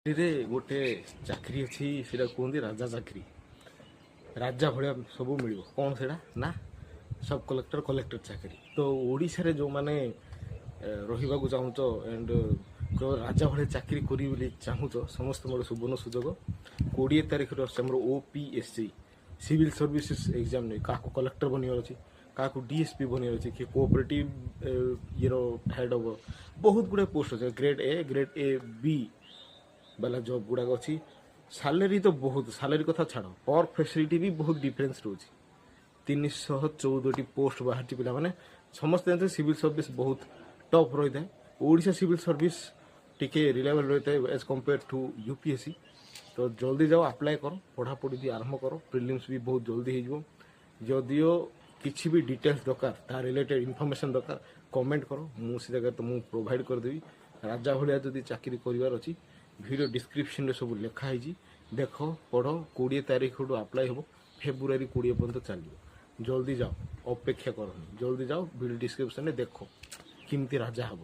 ରେ ଗୋଟେ ଚାକିରି ଅଛି ସେଟା କୁହନ୍ତି ରାଜା ଚାକିରି। ରାଜା ଭଳିଆ ସବୁ ମିଳିବ। କ'ଣ ସେଟା ନା ସବ୍ କଲେକ୍ଟର କଲେକ୍ଟର ଚାକିରି। ତ ଓଡ଼ିଶାରେ ଯେଉଁମାନେ ରହିବାକୁ ଚାହୁଁଛ ଆଣ୍ଡ ରାଜା ଭଳିଆ ଚାକିରି କରିବି ବୋଲି ଚାହୁଁଛ ସମସ୍ତଙ୍କର ସୁବର୍ଣ୍ଣ ସୁଯୋଗ। 20 ତାରିଖରେ ଅଛି ଆମର OPSC ସିଭିଲ୍ ସର୍ଭିସେସ୍ ଏକ୍ଜାମ୍ ନେଇ କାହାକୁ କଲେକ୍ଟର ବନିବାର ଅଛି, କାହାକୁ DSP ବନିବାର ଅଛି, କିଏ କୋଅପରେଟିଭ ଇଏର ହେଡ୍ ହେବ। ବହୁତ ଗୁଡ଼ାଏ ପୋଷ୍ଟ ଅଛି, ଗ୍ରେଡ୍ A ଗ୍ରେଡ୍ AB ବାଲା ଜବ୍ ଗୁଡ଼ାକ ଅଛି। ସାଲେରୀ ତ ବହୁତ, ସାଲେରୀ କଥା ଛାଡ଼, ପର୍ ଫେସିଲିଟି ବି ବହୁତ ଡିଫରେନ୍ସ ରହୁଛି। 314ଟି ପୋଷ୍ଟ ବାହାରିଛି ପିଲାମାନେ। ସମସ୍ତେ ଜାଣିଛନ୍ତି ସିଭିଲ୍ ସର୍ଭିସ୍ ବହୁତ ଟଫ୍ ରହିଥାଏ। ଓଡ଼ିଶା ସିଭିଲ୍ ସର୍ଭିସ୍ ଟିକେ ରିଲାଏବଲ୍ ରହିଥାଏ ଏଜ୍ କମ୍ପେୟାର ଟୁ UPSC। ତ ଜଲ୍ଦି ଯାଅ ଆପ୍ଲାଏ କର, ପଢ଼ାପଢ଼ି ବି ଆରମ୍ଭ କର। ପ୍ରିଲିମ୍ସ ବି ବହୁତ ଜଲ୍ଦି ହେଇଯିବ। ଯଦିଓ କିଛି ବି ଡିଟେଲ୍ସ ଦରକାର, ତା ରିଲେଟେଡ୍ ଇନଫର୍ମେସନ୍ ଦରକାର, କମେଣ୍ଟ କର, ମୁଁ ସେ ଜାଗାରେ ତ ମୁଁ ପ୍ରୋଭାଇଡ଼ କରିଦେବି। ରାଜା ଭଳିଆ ଯଦି ଚାକିରି କରିବାର ଅଛି, ଭିଡ଼ିଓ ଡିସ୍କ୍ରିପ୍ସନ୍ରେ ସବୁ ଲେଖା ହେଇଛି, ଦେଖ ପଢ଼। 20 ତାରିଖରୁ ଆପ୍ଲାଏ ହେବ, ଫେବୃଆରୀ 20 ପର୍ଯ୍ୟନ୍ତ ଚାଲିବ। ଜଲ୍ଦି ଯାଅ, ଅପେକ୍ଷା କରନି, ଜଲ୍ଦି ଯାଅ, ଭିଡ଼ିଓ ଡିସ୍କ୍ରିପ୍ସନ୍ରେ ଦେଖ କେମିତି ରାଜା ହେବ।